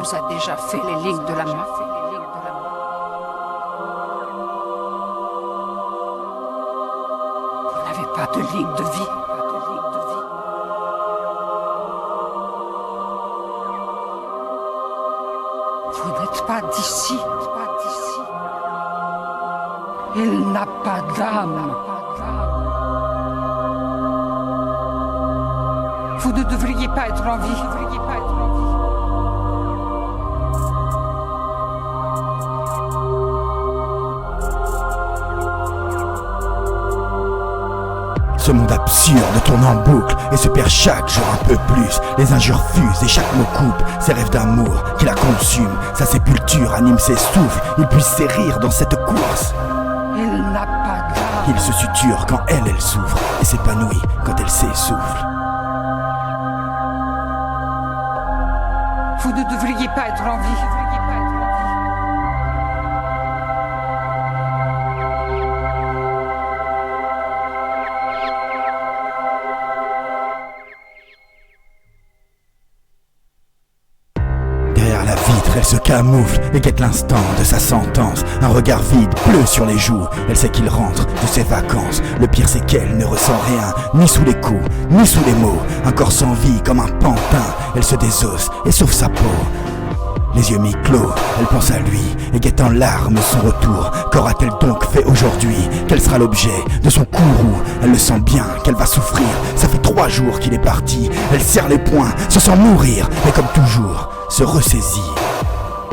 vous a déjà fait les lignes de la main. Vous n'avez pas de ligne de vie. Vous n'êtes pas d'ici. Il n'a pas d'âme. Vous ne devriez pas être en vie. Ce monde absurde tourne en boucle et se perd chaque jour un peu plus. Les injures fusent et chaque mot coupe ses rêves d'amour qui la consument. Sa sépulture anime ses souffles. Il puise ses rires dans cette course. Il n'a pas d'âme. Il se suture quand elle souffre et s'épanouit quand elle s'essouffle. Vous ne devriez pas être en vie. Derrière la vitre, elle se camoufle et guette l'instant de sa sentence. Un regard vide pleut sur les joues. Elle sait qu'il rentre de ses vacances. Le pire c'est qu'elle ne ressent rien, ni sous les coups, ni sous les mots. Un corps sans vie comme un pantin. Elle se désosse et sauve sa peau. Les yeux mi-clos, elle pense à lui et guette en larmes son retour. Qu'aura-t-elle donc fait aujourd'hui? Quel sera l'objet de son courroux? Elle le sent bien qu'elle va souffrir. Ça fait 3 jours qu'il est parti. Elle serre les poings, se sent mourir, mais comme toujours, se ressaisit.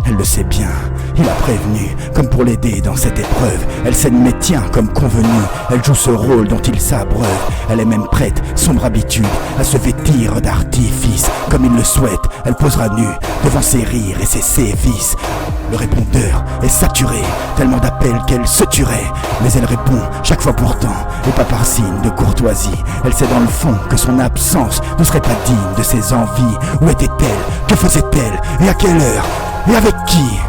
Elle le sait bien, il a prévenu, comme pour l'aider dans cette épreuve. Elle saigne mais tient comme convenu. Elle joue ce rôle dont il s'abreuve. Elle est même prête, sombre habitude, à se vêtir d'artifice. Comme il le souhaite, elle posera nue devant ses rires et ses sévices. Le répondeur est saturé, tellement d'appels qu'elle se tuerait. Mais elle répond chaque fois pourtant, et pas par signe de courtoisie. Elle sait dans le fond que son absence ne serait pas digne de ses envies. Où était-elle? Que faisait-elle? Et à quelle heure? Et avec qui?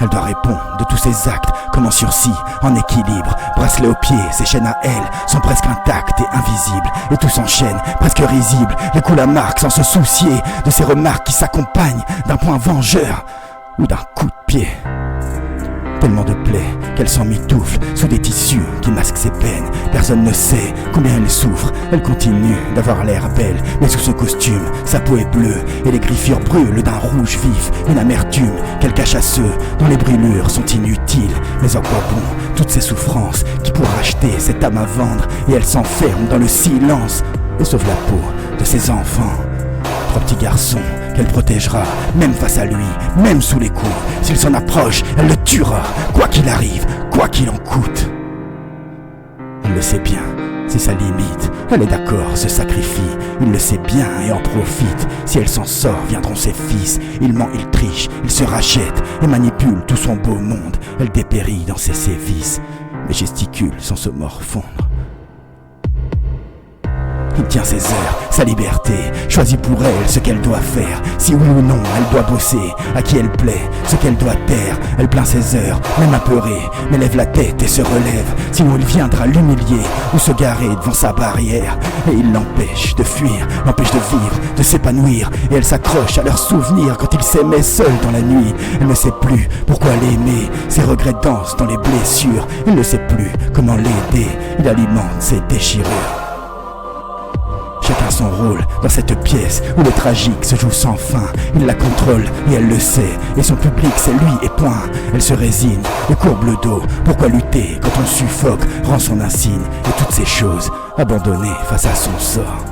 Elle doit répondre de tous ses actes, comme en sursis, en équilibre. Bracelet aux pieds, ses chaînes à elle sont presque intactes et invisibles. Et tout s'enchaîne, presque risible. Les coups la marquent sans se soucier de ces remarques qui s'accompagnent d'un point vengeur ou d'un coup de pied. Tellement de plaies qu'elle s'en mitoufle sous des tissus qui masquent ses peines. Personne ne sait combien elle souffre. Elle continue d'avoir l'air belle, mais sous ce costume, sa peau est bleue et les griffures brûlent d'un rouge vif. Une amertume qu'elle cache à ceux dont les brûlures sont inutiles. Mais en quoi bon toutes ces souffrances qui pourraient acheter cette âme à vendre? Et elle s'enferme dans le silence et sauve la peau de ses enfants. 3 petits garçons qu'elle protégera, même face à lui, même sous les coups. S'il s'en approche, elle le tuera, quoi qu'il arrive, quoi qu'il en coûte. Elle le sait bien, c'est sa limite. Elle est d'accord, se sacrifie. Il le sait bien et en profite. Si elle s'en sort, viendront ses fils. Il ment, il triche, il se rachète et manipule tout son beau monde. Elle dépérit dans ses sévices, mais gesticule sans se morfondre. Il tient ses heures, sa liberté, choisit pour elle ce qu'elle doit faire. Si oui ou non elle doit bosser, à qui elle plaît, ce qu'elle doit taire. Elle plaint ses heures, même apeurée, mais lève la tête et se relève. Sinon il viendra l'humilier ou se garer devant sa barrière. Et il l'empêche de fuir, l'empêche de vivre, de s'épanouir. Et elle s'accroche à leurs souvenirs quand ils s'aimaient seuls dans la nuit. Elle ne sait plus pourquoi l'aimer, ses regrets dansent dans les blessures. Il ne sait plus comment l'aider, il alimente ses déchirures. Chacun son rôle dans cette pièce où le tragique se joue sans fin. Il la contrôle et elle le sait, et son public c'est lui et point. Elle se résigne et courbe le dos. Pourquoi lutter quand on suffoque, rend son insigne et toutes ces choses abandonnées face à son sort.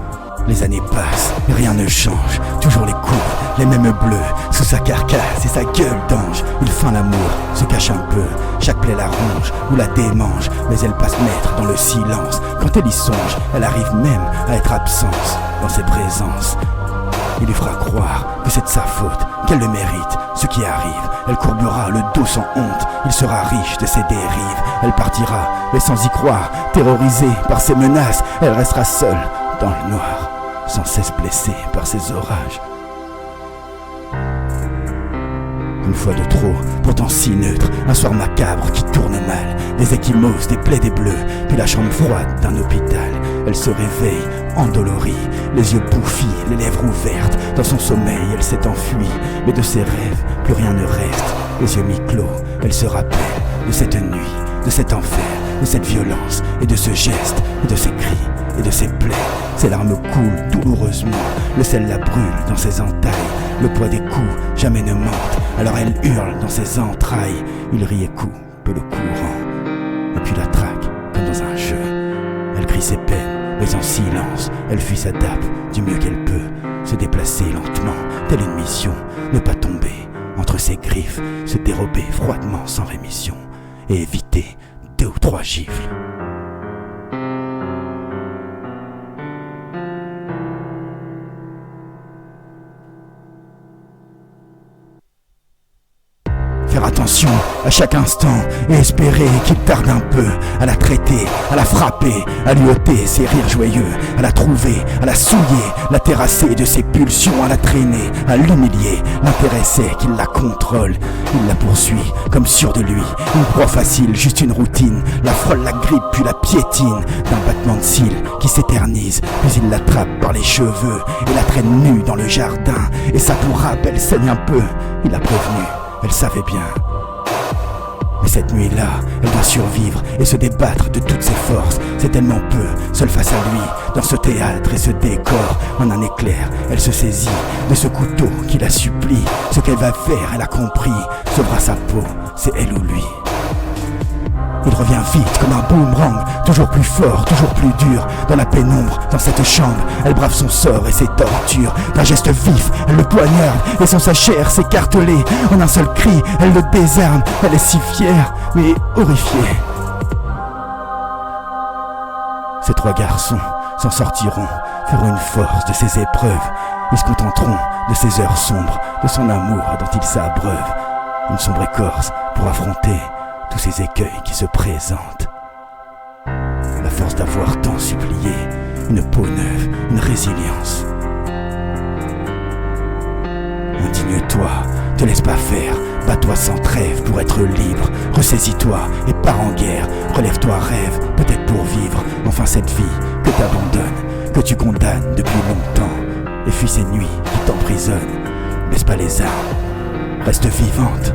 Les années passent et rien ne change. Toujours les coups, les mêmes bleus sous sa carcasse et sa gueule d'ange. Il feint l'amour, se cache un peu. Chaque plaie la ronge ou la démange, mais elle passe maître dans le silence. Quand elle y songe, elle arrive même à être absente dans ses présences. Il lui fera croire que c'est de sa faute, qu'elle le mérite, ce qui arrive. Elle courbera le dos sans honte, il sera riche de ses dérives. Elle partira, mais sans y croire, terrorisée par ses menaces. Elle restera seule dans le noir, sans cesse blessée par ses orages. Une fois de trop, pourtant si neutre, un soir macabre qui tourne mal. Des ecchymoses, des plaies, des bleus, puis la chambre froide d'un hôpital. Elle se réveille, endolorie, les yeux bouffis, les lèvres ouvertes. Dans son sommeil, elle s'est enfuie, mais de ses rêves, plus rien ne reste. Les yeux mi-clos, elle se rappelle de cette nuit, de cet enfer, de cette violence, et de ce geste, et de ces cris, et de ses plaies. Ses larmes coulent douloureusement, le sel la brûle dans ses entailles. Le poids des coups jamais ne manque, alors elle hurle dans ses entrailles. Il rit et coupe le courant, et puis la traque comme dans un jeu. Elle crie ses peines, mais en silence, elle fuit sa nappe du mieux qu'elle peut. Se déplacer lentement, telle une mission, ne pas tomber entre ses griffes, se dérober froidement sans rémission, et éviter 2 ou 3 gifles. Faire attention à chaque instant et espérer qu'il tarde un peu. À la traiter, à la frapper, à lui ôter ses rires joyeux. À la trouver, à la souiller, la terrasser de ses pulsions. À la traîner, à l'humilier. L'intérêt c'est qu'il la contrôle. Il la poursuit comme sûr de lui. Une proie facile, juste une routine. La frôle, la grippe puis la piétine. D'un battement de cils qui s'éternise. Puis il l'attrape par les cheveux et la traîne nue dans le jardin. Et sa tour râpe, elle saigne un peu. Il a prévenu. Elle savait bien. Mais cette nuit-là, elle doit survivre et se débattre de toutes ses forces. C'est tellement peu, seule face à lui, dans ce théâtre et ce décor. En un éclair, elle se saisit de ce couteau qui la supplie. Ce qu'elle va faire, elle a compris. Sauvera sa peau, c'est elle ou lui. Il revient vite comme un boomerang, toujours plus fort, toujours plus dur. Dans la pénombre, dans cette chambre, elle brave son sort et ses tortures. D'un geste vif, elle le poignarde et sans sa chair s'écarteler. En un seul cri, elle le désarme. Elle est si fière, mais horrifiée. Ces 3 garçons s'en sortiront, feront une force de ces épreuves. Ils se contenteront de ces heures sombres, de son amour dont ils s'abreuvent. Une sombre écorce pour affronter tous ces écueils qui se présentent. La force d'avoir tant supplié, une peau neuve, une résilience. Indigne-toi, te laisse pas faire, bats-toi sans trêve pour être libre. Ressaisis-toi et pars en guerre, relève-toi, rêve, peut-être pour vivre. Enfin cette vie que t'abandonnes, que tu condamnes depuis longtemps. Et fuis ces nuits qui t'emprisonnent, laisse pas les armes, reste vivante.